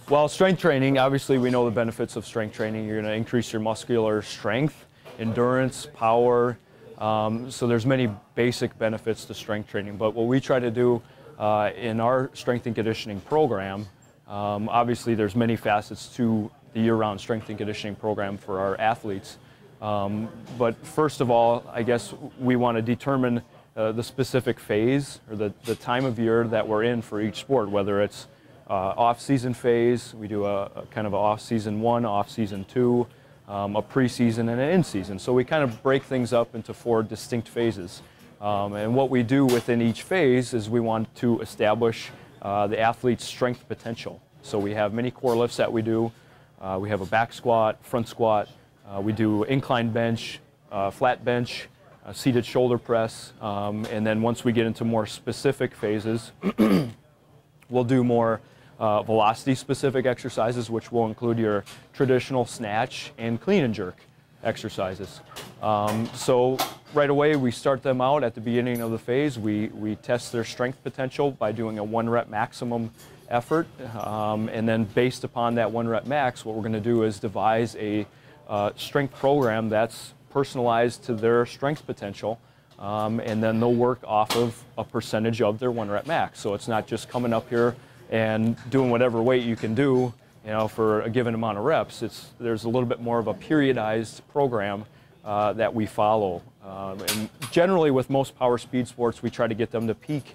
Well, strength training, obviously we know the benefits of strength training. You're going to increase your muscular strength, endurance, power. So there's many basic benefits to strength training. But what we try to do in our strength and conditioning program, obviously there's many facets to the year-round strength and conditioning program for our athletes. But first of all, I guess we want to determine the specific phase or the time of year that we're in for each sport, whether it's off-season phase. We do a kind of an off-season 1, off-season 2, a preseason, and an in-season. So we kind of break things up into 4 distinct phases. And what we do within each phase is we want to establish the athlete's strength potential. So we have many core lifts that we do. We have a back squat, front squat. We do incline bench, flat bench, seated shoulder press. And then once we get into more specific phases, we'll do more velocity-specific exercises, which will include your traditional snatch and clean and jerk exercises. So right away, we start them out at the beginning of the phase. We test their strength potential by doing a 1-rep maximum effort. And then based upon that 1-rep max, what we're going to do is devise a strength program that's personalized to their strength potential. And then they'll work off of a percentage of their 1-rep max. So it's not just coming up here and doing whatever weight you can do, for a given amount of reps. There's a little bit more of a periodized program that we follow. And generally with most power speed sports, we try to get them to peak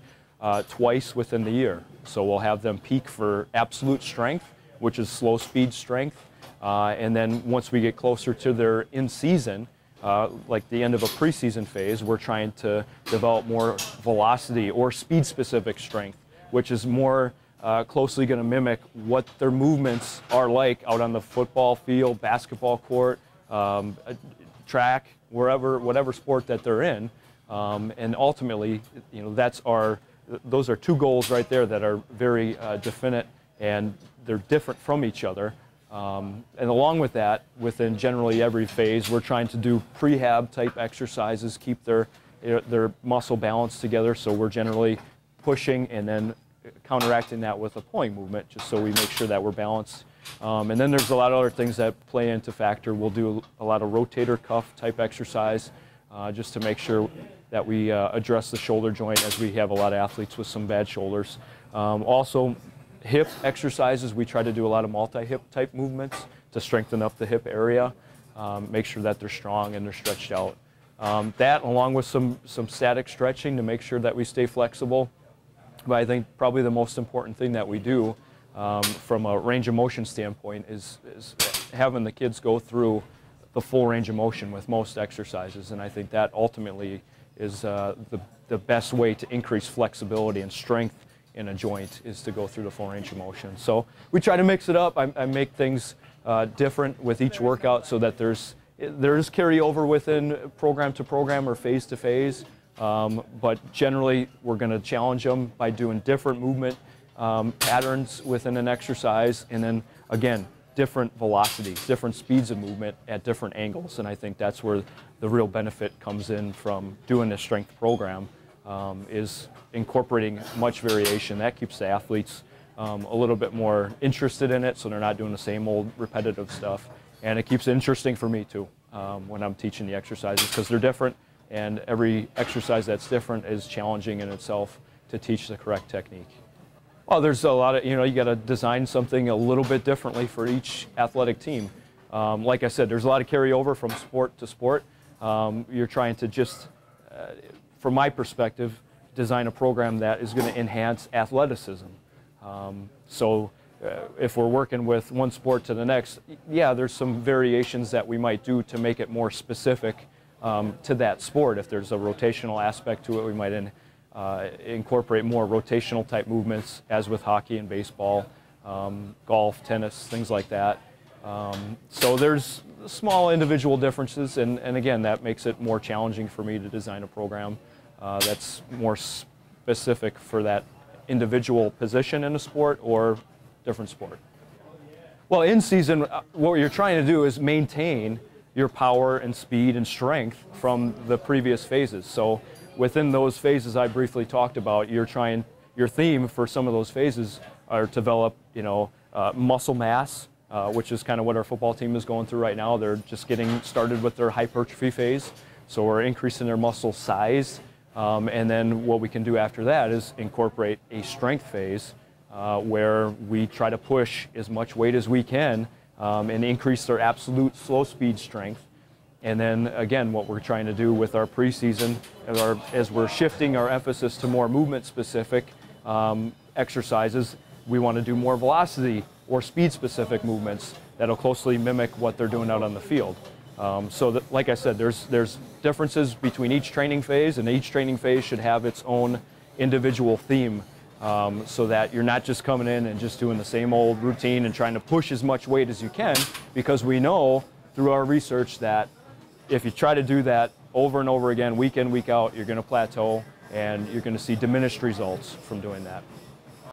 twice within the year. So we'll have them peak for absolute strength, which is slow speed strength. And then once we get closer to their in-season, like the end of a preseason phase, we're trying to develop more velocity or speed-specific strength, which is more closely going to mimic what their movements are like out on the football field, basketball court, track, whatever sport that they're in. And ultimately, those are 2 goals right there that are very definite, and they're different from each other. And along with that, within generally every phase, we're trying to do prehab type exercises, keep their muscle balance together. So we're generally pushing and then counteracting that with a pulling movement, just so we make sure that we're balanced. And then there's a lot of other things that play into factor. We'll do a lot of rotator cuff type exercise, just to make sure that we address the shoulder joint, as we have a lot of athletes with some bad shoulders. Also, hip exercises, we try to do a lot of multi-hip type movements to strengthen up the hip area, make sure that they're strong and they're stretched out. That, along with some static stretching to make sure that we stay flexible. But I think probably the most important thing that we do from a range of motion standpoint is having the kids go through the full range of motion with most exercises. And I think that ultimately is the best way to increase flexibility and strength in a joint, is to go through the full range of motion. So we try to mix it up. I make things different with each workout so that there is carryover within program to program or phase to phase. But generally, we're going to challenge them by doing different movement patterns within an exercise, and then, again, different velocities, different speeds of movement at different angles. And I think that's where the real benefit comes in from doing this strength program, is incorporating much variation. That keeps the athletes a little bit more interested in it, so they're not doing the same old repetitive stuff. And it keeps it interesting for me, too, when I'm teaching the exercises, because they're different. And every exercise that's different is challenging in itself to teach the correct technique. Well, there's a lot of, you got to design something a little bit differently for each athletic team. Like I said, there's a lot of carryover from sport to sport. You're trying to just, from my perspective, design a program that is going to enhance athleticism. So if we're working with one sport to the next, yeah, there's some variations that we might do to make it more specific to that sport. If there's a rotational aspect to it, we might incorporate more rotational type movements, as with hockey and baseball, golf, tennis, things like that. So there's small individual differences, and again, that makes it more challenging for me to design a program that's more specific for that individual position in a sport or different sport. Well, in season, what you're trying to do is maintain your power and speed and strength from the previous phases. So within those phases I briefly talked about, your theme for some of those phases are to develop, muscle mass, which is kind of what our football team is going through right now. They're just getting started with their hypertrophy phase, so we're increasing their muscle size. And then what we can do after that is incorporate a strength phase where we try to push as much weight as we can and increase their absolute slow speed strength. And then again, what we're trying to do with our preseason as we're shifting our emphasis to more movement specific exercises, we want to do more velocity or speed specific movements that'll closely mimic what they're doing out on the field. So that, like I said, there's differences between each training phase, and each training phase should have its own individual theme, so that you're not just coming in and just doing the same old routine and trying to push as much weight as you can, because we know through our research that if you try to do that over and over again, week in, week out, you're going to plateau and you're going to see diminished results from doing that.